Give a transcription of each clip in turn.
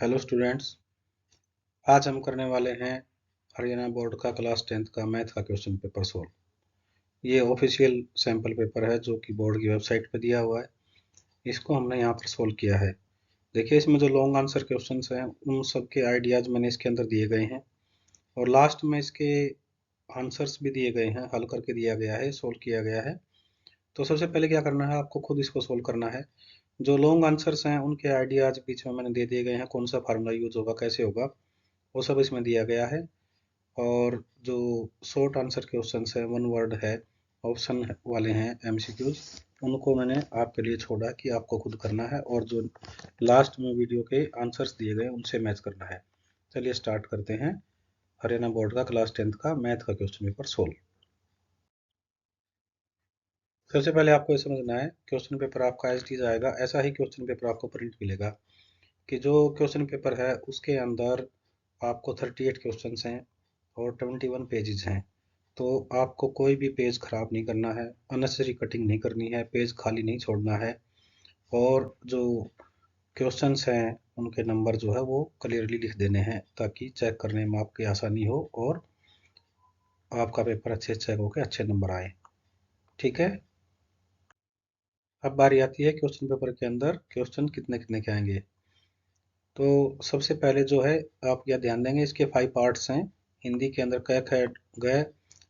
Hello students. आज हम करने वाले हैं हरियाणा बोर्ड का क्लास 10th का मैथ का क्वेश्चन पेपर सोल्व। ये ऑफिशियल सैम्पल पेपर है जो कि बोर्ड की वेबसाइट पे दिया हुआ है। इसको हमने यहाँ पर सोल्व किया है। देखिए, इसमें जो लॉन्ग आंसर क्वेश्चंस हैं उन सब के आइडियाज मैंने इसके अंदर दिए गए हैं और लास्ट में इसके आंसर्स भी दिए गए हैं, हल करके दिया गया है, सोल्व किया गया है। तो सबसे पहले क्या करना है, आपको खुद इसको सोल्व करना है। जो लॉन्ग आंसर्स हैं उनके आइडियाज बीच में मैंने दे दिए गए हैं, कौन सा फार्मूला यूज होगा, कैसे होगा, वो सब इसमें दिया गया है। और जो शॉर्ट आंसर क्वेश्चंस है, वन वर्ड है, ऑप्शन वाले हैं, एमसीक्यूज, उनको मैंने आपके लिए छोड़ा कि आपको खुद करना है और जो लास्ट में वीडियो के आंसर्स दिए गए उनसे मैच करना है। चलिए स्टार्ट करते हैं हरियाणा बोर्ड का क्लास 10th का मैथ का क्वेश्चन पेपर सोल्व। सबसे पहले आपको ये समझना है, क्वेश्चन पेपर आपका एज इट इज आएगा, ऐसा ही क्वेश्चन पेपर आपको प्रिंट मिलेगा कि जो क्वेश्चन पेपर है उसके अंदर आपको 38 क्वेश्चन हैं और 21 पेजेस हैं। तो आपको कोई भी पेज खराब नहीं करना है, अननेसेसरी कटिंग नहीं करनी है, पेज खाली नहीं छोड़ना है। और जो क्वेश्चंस हैं उनके नंबर जो है वो क्लियरली लिख देने हैं ताकि चेक करने में आपकी आसानी हो और आपका पेपर अच्छे से चेक होकर अच्छे नंबर आए। ठीक है। अब बारी आती है क्वेश्चन पेपर के अंदर क्वेश्चन कितने कितने के आएंगे। तो सबसे पहले जो है, आप क्या ध्यान देंगे, इसके 5 पार्ट्स हैं। हिंदी के अंदर क ख ग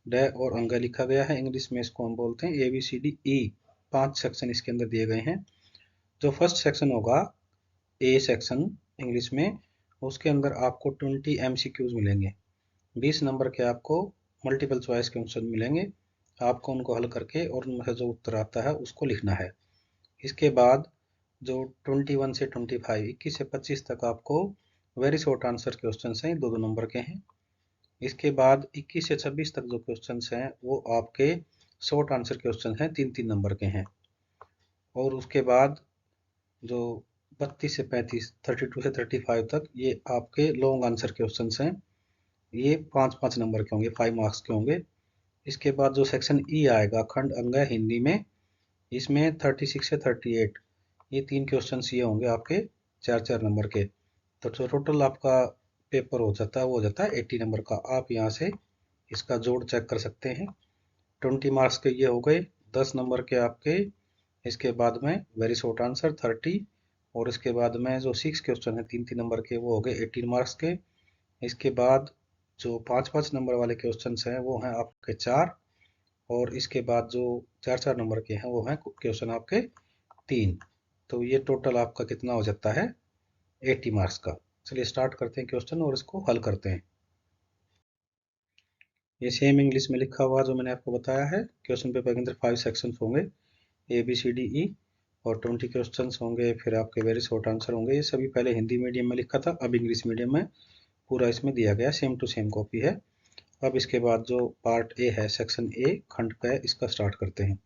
ड और अंग लिखा गया है। इंग्लिश में इसको हम बोलते हैं ABCD E। 5 सेक्शन इसके अंदर दिए गए हैं। जो फर्स्ट सेक्शन होगा, ए सेक्शन इंग्लिश में, उसके अंदर आपको 20 MCQs मिलेंगे। 20 नंबर के आपको मल्टीपल चॉइस क्वेश्चन मिलेंगे। आपको उनको हल करके और उनमें से जो उत्तर आता है उसको लिखना है। इसके बाद जो 21 से 25, 21 से 25 तक आपको वेरी शॉर्ट आंसर क्वेश्चन हैं, 2-2 नंबर के हैं। इसके बाद 21 से 26 तक जो क्वेश्चन हैं वो आपके शॉर्ट आंसर क्वेश्चन हैं, 3-3 नंबर के हैं। और उसके बाद जो 32 से 35, 32 से 35 तक, ये आपके लॉन्ग आंसर क्वेश्चन हैं। ये 5-5 नंबर के होंगे, 5 मार्क्स के होंगे। इसके बाद जो सेक्शन ई आएगा, खंड अंग हिंदी में, इसमें 36 से 38, ये 3 क्वेश्चन ये होंगे आपके 4-4 नंबर के। तो जो टोटल आपका पेपर हो जाता है वो हो जाता है 80 नंबर का। आप यहाँ से इसका जोड़ चेक कर सकते हैं। 20 मार्क्स के ये हो गए, 10 नंबर के आपके। इसके बाद में वेरी शॉर्ट आंसर 30, और इसके बाद में जो 6 क्वेश्चन है 3-3 नंबर के, वो हो गए 18 मार्क्स के। इसके बाद जो 5-5 नंबर वाले क्वेश्चन हैं वो हैं आपके 4, और इसके बाद जो 4-4 नंबर के हैं वो हैं क्वेश्चन आपके 3। तो ये टोटल आपका कितना हो जाता है, 80 मार्क्स का। चलिए स्टार्ट करते हैं क्वेश्चन और इसको हल करते हैं। ये सेम इंग्लिश में लिखा हुआ जो मैंने आपको बताया है। क्वेश्चन पेपर के अंदर 5 सेक्शंस होंगे, ABCDE, और 20 क्वेश्चंस होंगे, फिर आपके वेरी शॉर्ट आंसर होंगे। ये सभी पहले हिंदी मीडियम में लिखा था, अब इंग्लिश मीडियम में पूरा इसमें दिया गया, सेम टू सेम कॉपी है। अब इसके बाद जो पार्ट ए है, सेक्शन ए, खंड का है, इसका स्टार्ट करते हैं।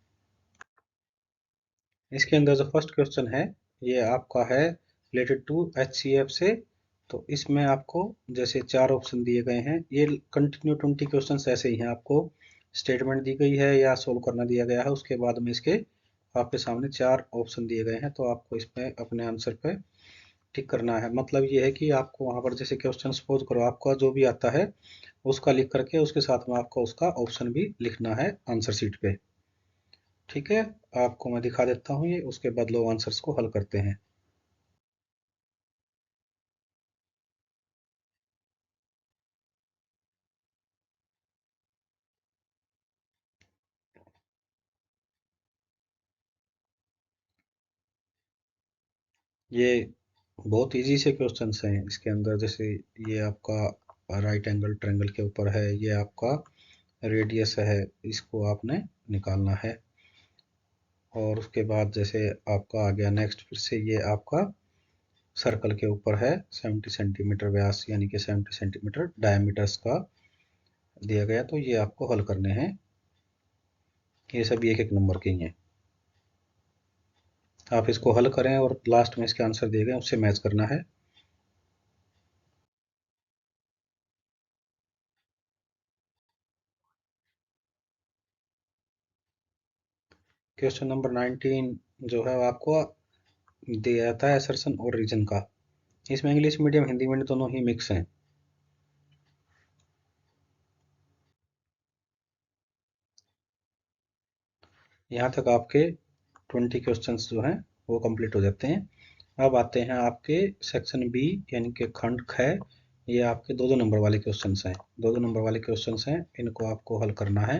इसके अंदर जो फर्स्ट क्वेश्चन है ये आपका है रिलेटेड टू HCF से। तो इसमें आपको जैसे 4 ऑप्शन दिए गए हैं, ये कंटिन्यू 20 क्वेश्चन ऐसे ही हैं। आपको स्टेटमेंट दी गई है या सोल्व करना दिया गया है, उसके बाद में इसके आपके सामने 4 ऑप्शन दिए गए हैं। तो आपको इसमें अपने आंसर पे टिक करना है। मतलब ये है कि आपको वहां पर जैसे क्वेश्चन सपोज करो आपका जो भी आता है उसका लिख करके उसके साथ में आपको उसका ऑप्शन भी लिखना है आंसर शीट पे। ठीक है। आपको मैं दिखा देता हूँ ये, उसके बाद लोग आंसर्स को हल करते हैं। ये बहुत इजी से क्वेश्चंस हैं इसके अंदर। जैसे ये आपका राइट एंगल ट्रायंगल के ऊपर है, ये आपका रेडियस है, इसको आपने निकालना है। और उसके बाद जैसे आपका आ गया नेक्स्ट, फिर से ये आपका सर्कल के ऊपर है, 70 सेंटीमीटर व्यास यानी कि 70 सेंटीमीटर डायमीटर्स का दिया गया। तो ये आपको हल करने हैं, ये सभी एक एक नंबर के ही हैं। आप इसको हल करें और लास्ट में इसके आंसर दिए गए उससे मैच करना है। क्वेश्चन नंबर 19 जो है वो आपको दिया जाता है असर्शन और रीजन का। इसमें इंग्लिश मीडियम हिंदी मीडियम दोनों ही मिक्स हैं। यहाँ तक आपके 20 क्वेश्चंस जो हैं वो कंप्लीट हो जाते हैं। अब आते हैं आपके सेक्शन बी यानी कि खंड ख। ये आपके दो दो नंबर वाले क्वेश्चंस हैं, दो दो नंबर वाले क्वेश्चंस हैं, इनको आपको हल करना है।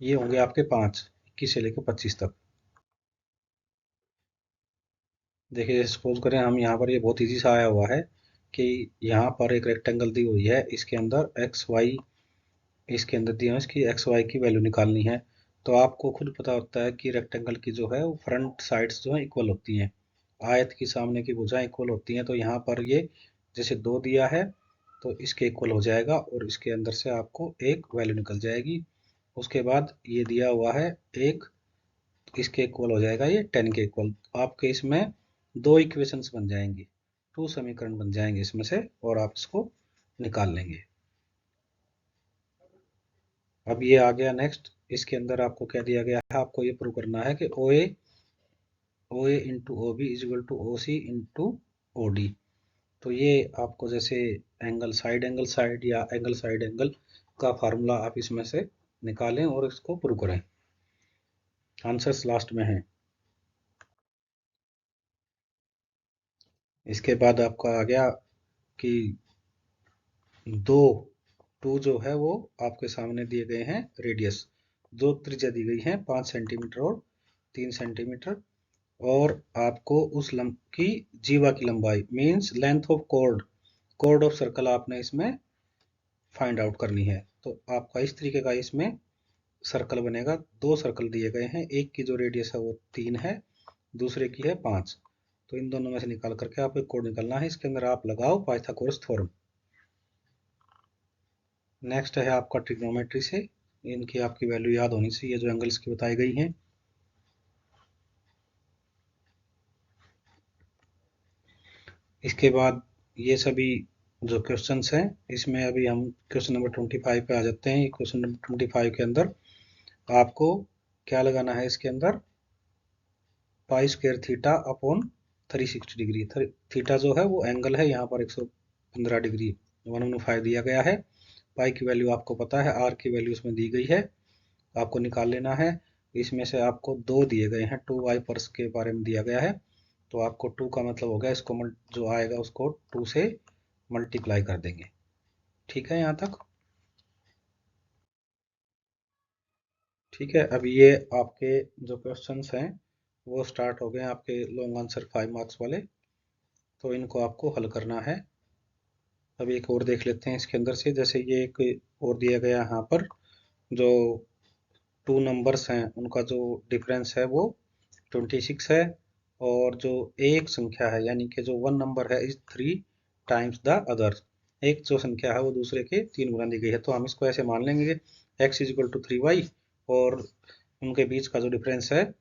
ये होंगे आपके 5, 21 से लेकर 25 तक। देखिए सपोज करें हम यहाँ पर, ये बहुत इजी सा आया हुआ है कि यहाँ पर एक रेक्टेंगल दी हुई है, इसके अंदर एक्स वाई, इसके अंदर दिया है इसकी एक्स वाई की वैल्यू निकालनी है। तो आपको खुद पता होता है कि रेक्टेंगल की जो है वो फ्रंट साइड्स जो है इक्वल होती हैं, आयत की सामने की भुजाएं इक्वल होती हैं। तो यहाँ पर ये जैसे 2 दिया है तो इसके इक्वल हो जाएगा और इसके अंदर से आपको एक वैल्यू निकल जाएगी। उसके बाद ये दिया हुआ है एक, इसके इक्वल हो जाएगा ये 10 के इक्वल। आपके इसमें दो इक्वेशंस बन जाएंगी, 2 समीकरण बन जाएंगे इसमें से, और आप इसको निकाल लेंगे। अब ये आ गया नेक्स्ट, इसके अंदर आपको क्या दिया गया है, आपको ये प्रूव करना है कि O A into O B is equal to O C into O D. तो ये आपको जैसे एंगल साइड या एंगल साइड एंगल का फार्मूला आप इसमें से निकालें और इसको प्रूव करें। आंसर्स लास्ट में हैं। इसके बाद आपका आ गया कि दो टू जो है वो आपके सामने दिए गए हैं रेडियस, दो त्रिज्या दी गई है 5 सेंटीमीटर और 3 सेंटीमीटर, और आपको उस लंब की जीवा की लंबाई means length of chord, chord of circle आपने इसमें फाइंड आउट करनी है। तो आपका इस तरीके का इसमें सर्कल बनेगा। दो सर्कल दिए गए हैं, एक की जो रेडियस है वो 3 है, दूसरे की है 5। तो इन दोनों में से निकाल करके आपको एक कोड निकालना है, इसके अंदर आप लगाओ पाइथागोरस थ्योरम। नेक्स्ट है आपका ट्रिग्नोमेट्री से, इनकी आपकी वैल्यू याद होनी चाहिए जो एंगल्स की बताई गई हैं। इसके बाद ये सभी जो क्वेश्चंस हैं, इसमें अभी हम क्वेश्चन नंबर 25 पे आ जाते हैं। क्वेश्चन नंबर 25 के अंदर आपको क्या लगाना है, इसके अंदर pi square theta upon 360 degree. Theta जो है वो एंगल है, यहाँ पर 115 डिग्री 115 दिया गया है। पाई की वैल्यू आपको पता है, आर की वैल्यू इसमें दी गई है, आपको निकाल लेना है। इसमें से आपको दो दिए गए हैं, 2 वाइपर्स के बारे में दिया गया है। तो आपको 2 का मतलब हो गया, इसको जो आएगा उसको 2 से मल्टीप्लाई कर देंगे। ठीक है यहाँ तक? ठीक है, अब ये आपके जो क्वेश्चंस हैं वो स्टार्ट हो गए हैं, आपके लॉन्ग आंसर 5 मार्क्स वाले। तो इनको आपको हल करना है। अब एक और देख लेते हैं इसके अंदर से, जैसे ये एक और दिया गया यहाँ पर, जो 2 नंबर्स हैं उनका जो डिफरेंस है वो 26 है, और जो एक संख्या है यानी कि जो 1 नंबर है इज 3 टाइम्स द अदर, एक जो संख्या है वो दूसरे के 3 गुना दी गई है। तो हम इसको ऐसे मान लेंगे कि x is equal to 3y, और उनके बीच का जो डिफरेंस है,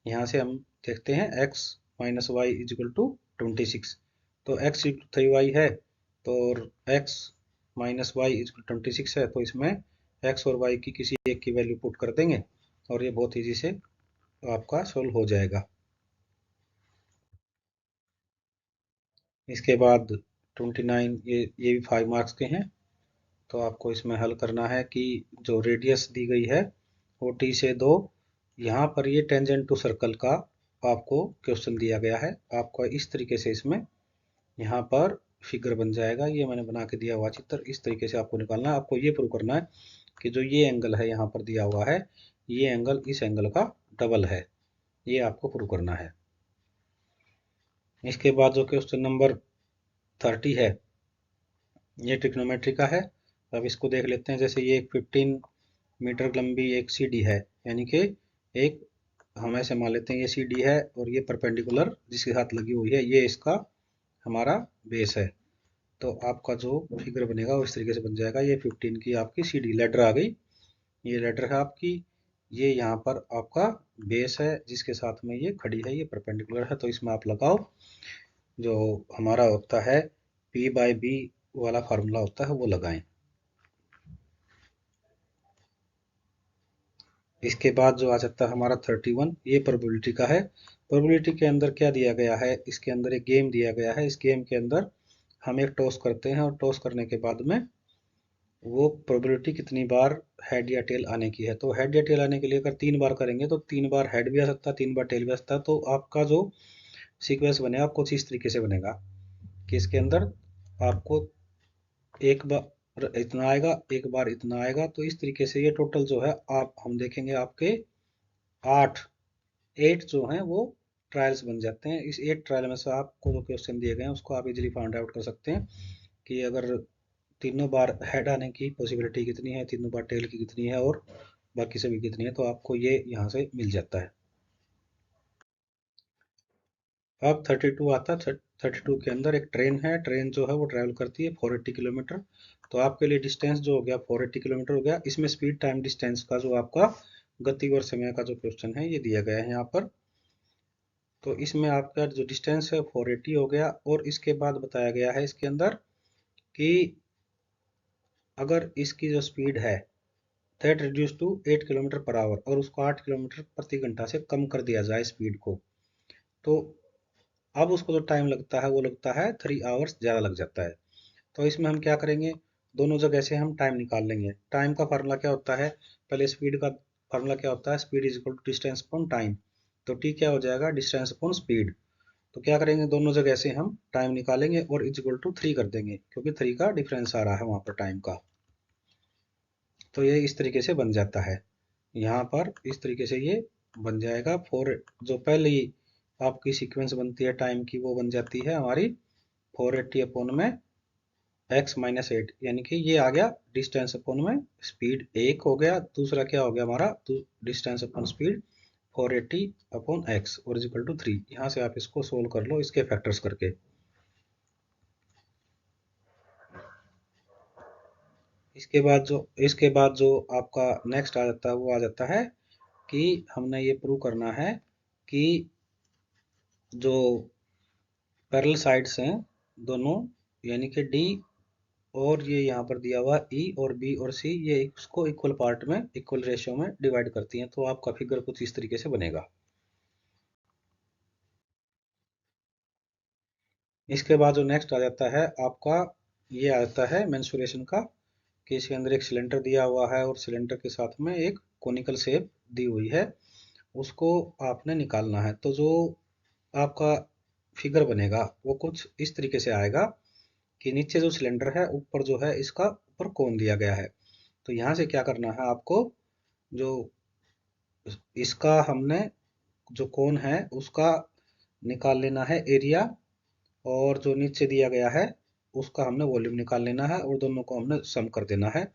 यहाँ से हम देखते हैं x minus Y is equal to 26। तो x इक्वल 3y है, तो x minus Y is equal 26 है, तो इसमें x और y की किसी एक की वैल्यू पुट कर देंगे और ये बहुत ईजी से आपका सोल्व हो जाएगा। इसके बाद 29, ये भी 5 मार्क्स के हैं। तो आपको इसमें हल करना है कि जो रेडियस दी गई है वो t से 2, यहाँ पर ये टेंजेंट टू सर्कल का आपको क्वेश्चन दिया गया है। आपको इस तरीके से इसमें यहाँ पर फिगर बन जाएगा, ये मैंने बना के दिया हुआ चित्र, इस तरीके से आपको निकालना है। आपको ये प्रूव करना है कि जो ये एंगल है यहाँ पर दिया हुआ है, ये एंगल इस एंगल का डबल है, ये आपको प्रूव करना है। इसके बाद जो क्वेश्चन नंबर 30 है, ये ट्रिग्नोमेट्री का है। अब इसको देख लेते हैं। जैसे ये एक 15 मीटर लंबी एक सीढ़ी है, यानी कि एक, हम ऐसे मान लेते हैं ये सीढ़ी है और ये परपेंडिकुलर जिसके साथ लगी हुई है, ये इसका हमारा बेस है। तो आपका जो फिगर बनेगा वो इस तरीके से बन जाएगा। ये 15 की आपकी सीढ़ी लेडर आ गई, ये लेडर है आपकी, ये यहाँ पर आपका बेस है जिसके साथ में ये खड़ी है, ये परपेंडिकुलर है। तो इसमें आप लगाओ, जो हमारा होता है P बाई बी वाला फार्मूला होता है वो लगाएं। इसके बाद जो आ जाता है हमारा 31, ये प्रोबेबिलिटी का है। प्रोबेबिलिटी के अंदर क्या दिया गया है, इसके अंदर एक गेम दिया गया है। इस गेम के अंदर हम एक टॉस करते हैं और टॉस करने के बाद में वो प्रोबेबिलिटी कितनी बार हेड या टेल आने की है। तो हेड या टेल आने के लिए अगर 3 बार करेंगे तो 3 बार हेड भी आ सकता है, 3 बार टेल भी आ सकता है। तो आपका जो सीक्वेंस बनेगा कुछ इस तरीके से बनेगा कि इसके अंदर आपको एक बार इतना आएगा, एक बार इतना आएगा। तो इस तरीके से ये टोटल जो है आप हम देखेंगे आपके 8 8 जो हैं वो ट्रायल्स बन जाते हैं। इस 8 ट्रायल में से आपको जो क्वेश्चन दिए गए हैं उसको आप इजीली फाइंड आउट कर सकते हैं कि अगर तीनों बार हेड आने की पॉसिबिलिटी कितनी है, तीनों बार टेल की कितनी है और बाकी सभी कितनी है। तो आपको ये यहाँ से मिल जाता है। अब 32 आता है। 32 के अंदर एक ट्रेन है। ट्रेन जो है वो ट्रैवल करती है 480 किलोमीटर। तो आपके लिए डिस्टेंस जो हो गया 480 किलोमीटर हो गया। इसमें स्पीड टाइम डिस्टेंस का जो आपका गति और समय का जो क्वेश्चन है ये दिया गया है यहाँ पर। तो इसमें आपका जो डिस्टेंस है 480 हो गया और इसके बाद बताया गया है इसके अंदर कि अगर इसकी जो स्पीड है that reduce to 8 kilometre per hour और उसको 8 किलोमीटर प्रति घंटा से कम कर दिया जाए स्पीड को, तो अब उसको जो टाइम लगता है वो लगता है 3 आवर्स ज़्यादा लग जाता है। तो इसमें हम क्या करेंगे, दोनों जगह से हम टाइम निकाल लेंगे। टाइम का फार्मूला क्या होता है, पहले स्पीड का फार्मूला क्या होता है, speed is equal to distance upon time. तो टी क्या हो जाएगा, डिस्टेंस अपॉन स्पीड। तो क्या करेंगे, दोनों जगह से हम टाइम निकालेंगे और इज इक्वल टू 3 कर देंगे क्योंकि 3 का डिफरेंस आ रहा है वहाँ पर टाइम का। तो ये इस तरीके से बन जाता है। यहाँ पर इस तरीके से ये बन जाएगा। फोर जो पहले ही आपकी सीक्वेंस बनती है टाइम की वो बन जाती है हमारी 480 अपॉन में x-8, यानी कि ये आ गया डिस्टेंस अपॉन में स्पीड। एक हो गया, दूसरा क्या हो गया हमारा distance upon speed 480 upon x और इज इक्वल टू 3। यहाँ से आप इसको सोल्व कर लो इसके फैक्टर्स करके। इसके बाद जो आपका नेक्स्ट आ जाता है वो आ जाता है कि हमने ये प्रूव करना है कि जो पैरेलल साइड्स हैं दोनों, यानी कि डी और ये यहाँ पर दिया हुआ ई और बी और सी, ये इसको इक्वल पार्ट में इक्वल रेशियो में डिवाइड करती हैं। तो आपका फिगर कुछ इस तरीके से बनेगा। इसके बाद जो नेक्स्ट आ जाता है आपका, ये आ जाता है मेंसुरेशन का, कि इसके अंदर एक सिलेंडर दिया हुआ है और सिलेंडर के साथ में एक कोनिकल शेप दी हुई है, उसको आपने निकालना है। तो जो आपका फिगर बनेगा वो कुछ इस तरीके से आएगा कि नीचे जो सिलेंडर है, ऊपर जो है इसका ऊपर कोन दिया गया है। तो यहाँ से क्या करना है आपको, जो इसका हमने जो कोन है उसका निकाल लेना है एरिया, और जो नीचे दिया गया है उसका हमने वॉल्यूम निकाल लेना है और दोनों को हमने सम कर देना है।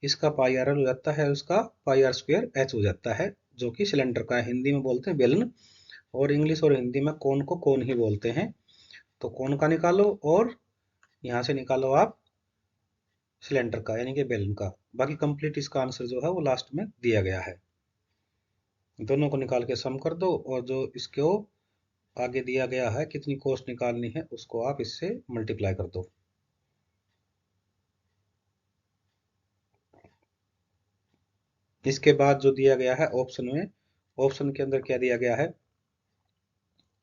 इसका पाई आर एल हो जाता है, उसका पाई आर स्क्वायर एच हो जाता है, जो कि सिलेंडर का है। हिंदी में बोलते हैं बेलन, और इंग्लिश और हिंदी में कोन को कोन ही बोलते हैं। तो कोन का निकालो और यहाँ से निकालो आप सिलेंडर का यानी कि बेलन का। बाकी कंप्लीट इसका आंसर जो है वो लास्ट में दिया गया है। दोनों को निकाल के सम कर दो और जो इसको आगे दिया गया है कितनी कॉस्ट निकालनी है उसको आप इससे मल्टीप्लाई कर दो। इसके बाद जो दिया गया है ऑप्शन में, ऑप्शन के अंदर क्या दिया गया है,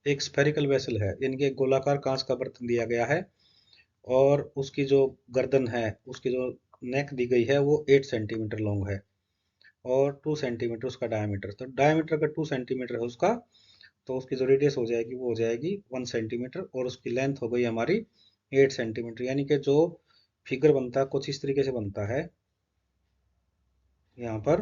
एक स्फेरिकल वेसल है यानी कि एक गोलाकार कांच का बर्तन दिया गया है और उसकी जो गर्दन है, उसकी जो नेक दी गई है वो 8 सेंटीमीटर लॉन्ग है और 2 सेंटीमीटर उसका डायमीटर। तो डायमीटर का 2 सेंटीमीटर है उसका, तो उसकी जो रेडियस हो जाएगी वो हो जाएगी 1 सेंटीमीटर और उसकी लेंथ हो गई हमारी 8 सेंटीमीटर। यानी कि जो फिगर बनता है कुछ इस तरीके से बनता है यहाँ पर।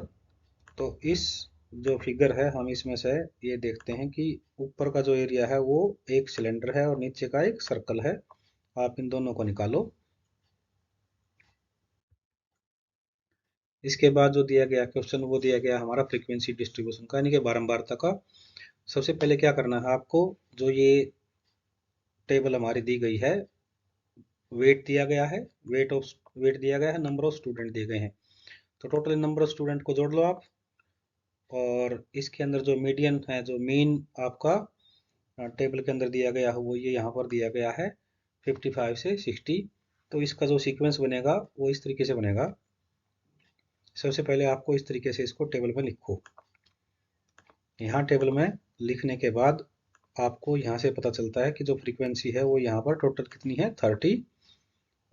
तो इस जो फिगर है हम इसमें से ये देखते हैं कि ऊपर का जो एरिया है वो एक सिलेंडर है और नीचे का एक सर्कल है। आप इन दोनों को निकालो। इसके बाद जो दिया गया क्वेश्चन वो दिया गया हमारा फ्रीक्वेंसी डिस्ट्रीब्यूशन का यानी कि बारंबारता का। सबसे पहले क्या करना है आपको, जो ये टेबल हमारी दी गई है, वेट दिया गया है, वेट दिया गया है, नंबर ऑफ स्टूडेंट दिए गए हैं। तो टोटल नंबर ऑफ स्टूडेंट को जोड़ लो आप, और इसके अंदर जो मीडियन है, जो मीन आपका टेबल के अंदर दिया गया है वो ये यहाँ पर दिया गया है 55 से 60। तो इसका जो सीक्वेंस बनेगा वो इस तरीके से बनेगा। सबसे पहले आपको इस तरीके से इसको टेबल में लिखो। यहाँ टेबल में लिखने के बाद आपको यहाँ से पता चलता है कि जो फ्रीक्वेंसी है वो यहाँ पर टोटल कितनी है 30,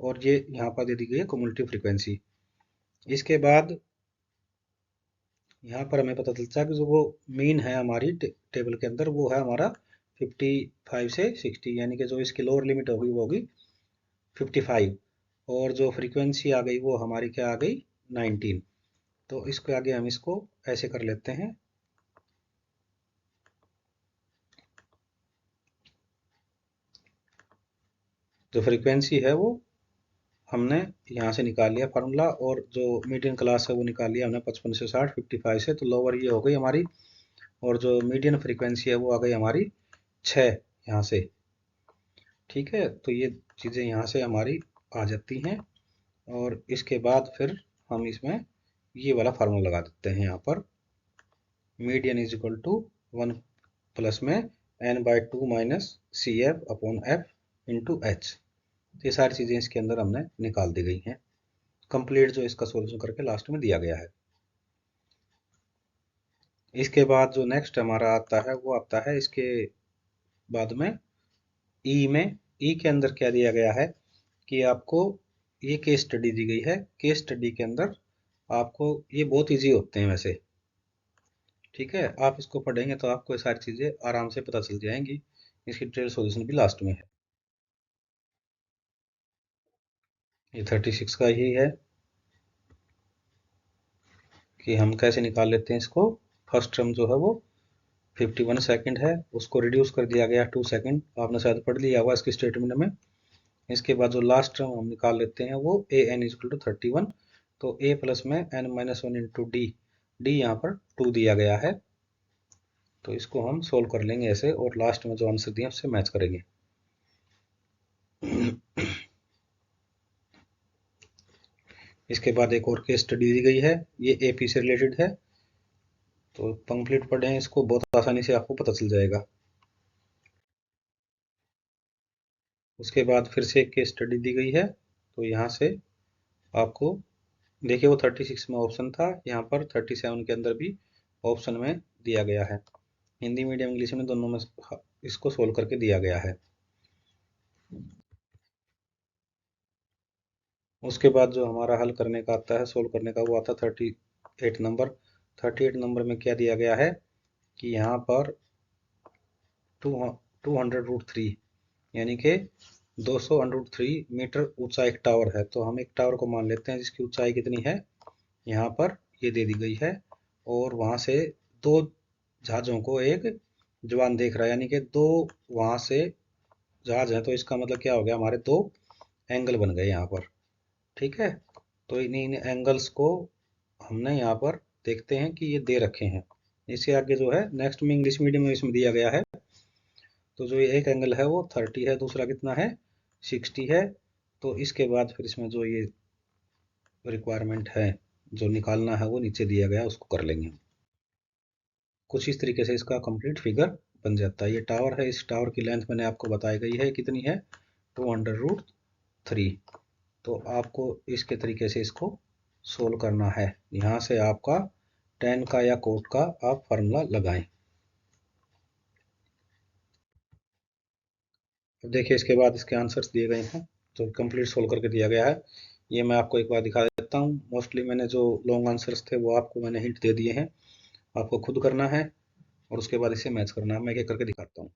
और ये यहाँ पर दे दी गई है कम्युलेटिव फ्रीक्वेंसी। इसके बाद यहाँ पर हमें पता चलता है कि जो वो मीन है हमारी टेबल के अंदर वो है हमारा 55 से 60, यानी कि जो इसकी लोअर लिमिट होगी वो होगी 55, और जो फ्रीक्वेंसी आ गई वो हमारी क्या आ गई 19। तो इसके आगे हम इसको ऐसे कर लेते हैं। जो फ्रीक्वेंसी है वो हमने यहाँ से निकाल लिया फार्मूला, और जो मीडियन क्लास है वो निकाल लिया हमने 55 से 60 55 से, तो लोअर ये हो गई हमारी, और जो मीडियन फ्रीक्वेंसी है वो आ गई हमारी 6 यहाँ से। ठीक है, तो ये चीज़ें यहाँ से हमारी आ जाती हैं, और इसके बाद फिर हम इसमें ये वाला फार्मूला लगा देते हैं यहाँ पर, median is equal to 1 plus में n/2 minus C F upon F into H. ये सारी चीज़ें इसके अंदर हमने निकाल दी गई हैं, कंप्लीट जो इसका सॉल्यूशन करके लास्ट में दिया गया है। इसके बाद जो नेक्स्ट हमारा आता है वो आता है इसके बाद में ई में। ई के अंदर क्या दिया गया है कि आपको ये केस स्टडी दी गई है। केस स्टडी के अंदर आपको ये बहुत इजी होते हैं वैसे। ठीक है, आप इसको पढ़ेंगे तो आपको ये सारी चीज़ें आराम से पता चल जाएंगी। इसकी डिटेल सॉल्यूशन भी लास्ट में है। ये 36 का ही है कि हम कैसे निकाल लेते हैं इसको। फर्स्ट टर्म जो है वो 51 सेकंड है, उसको रिड्यूस कर दिया गया 2 सेकंड, आपने शायद पढ़ लिया हुआ इसकी स्टेटमेंट में। इसके बाद जो लास्ट टर्म हम निकाल लेते हैं वो ए एन इजल टू 31, तो ए प्लस में N minus one into D, D यहाँ पर 2 दिया गया है, तो इसको हम सोल्व कर लेंगे ऐसे, और लास्ट में जो आंसर दिया उससे मैच करेंगे। इसके बाद एक और केस स्टडी दी गई है, ये एपी से रिलेटेड है, तो कंप्लीट पढ़ें इसको, बहुत आसानी से आपको पता चल जाएगा। उसके बाद फिर से एक केस स्टडी दी गई है, तो यहाँ से आपको देखिए वो 36 में ऑप्शन था, यहाँ पर 37 के अंदर भी ऑप्शन में दिया गया है। हिंदी मीडियम इंग्लिश में दोनों में इसको सोल्व करके दिया गया है। उसके बाद जो हमारा हल करने का आता है, सोल्व करने का, वो आता है 38 नंबर। 38 नंबर में क्या दिया गया है कि यहाँ पर 200√3, यानी कि 200√3 मीटर ऊंचा एक टावर है। तो हम एक टावर को मान लेते हैं जिसकी ऊंचाई कितनी है, यहाँ पर ये दे दी गई है, और वहाँ से दो जहाज़ों को एक जवान देख रहा है, यानी कि दो वहाँ से जहाज हैं, तो इसका मतलब क्या हो गया, हमारे दो एंगल बन गए यहाँ पर। ठीक है, तो इन इन एंगल्स को हमने यहाँ पर देखते हैं कि ये दे रखे हैं। इससे आगे जो है नेक्स्ट में इंग्लिश मीडियम में इसमें दिया गया है, तो जो ये एक एंगल है वो 30 है, दूसरा कितना है 60 है। तो इसके बाद फिर इसमें जो ये रिक्वायरमेंट है जो निकालना है वो नीचे दिया गया, उसको कर लेंगे। कुछ इस तरीके से इसका कंप्लीट फिगर बन जाता है। ये टावर है, इस टावर की लेंथ मैंने आपको बताई गई है कितनी है, 200√3। तो आपको इसके तरीके से इसको सोल्व करना है। यहाँ से आपका टेन का या कोट का आप फार्मूला लगाएं। अब देखिए इसके बाद इसके आंसर्स दिए गए हैं, तो कंप्लीट सोल्व करके दिया गया है। ये मैं आपको एक बार दिखा देता हूँ। मोस्टली मैंने जो लॉन्ग आंसर्स थे वो आपको मैंने हिंट दे दिए हैं, आपको खुद करना है, और उसके बाद इसे मैच करना है। मैं एक एक करके दिखाता हूँ।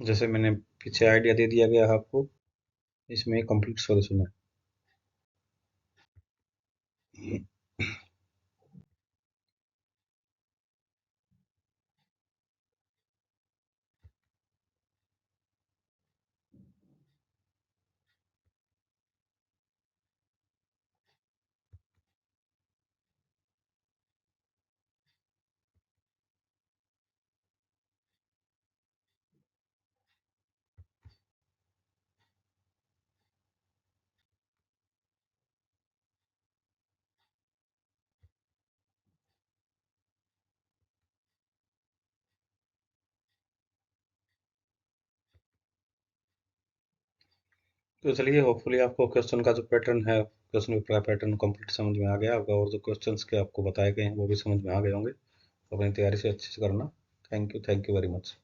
जैसे मैंने पीछे आइडिया दे दिया गया है आपको, इसमें कंप्लीट सॉल्यूशन है। तो चलिए, होपफुली आपको क्वेश्चन का जो पैटर्न है, क्वेश्चन पेपर का पैटर्न कंप्लीट समझ में आ गया होगा, और जो क्वेश्चंस के आपको बताए गए हैं वो भी समझ में आ गए होंगे। तो अपनी तैयारी से अच्छे से करना। Thank you very much.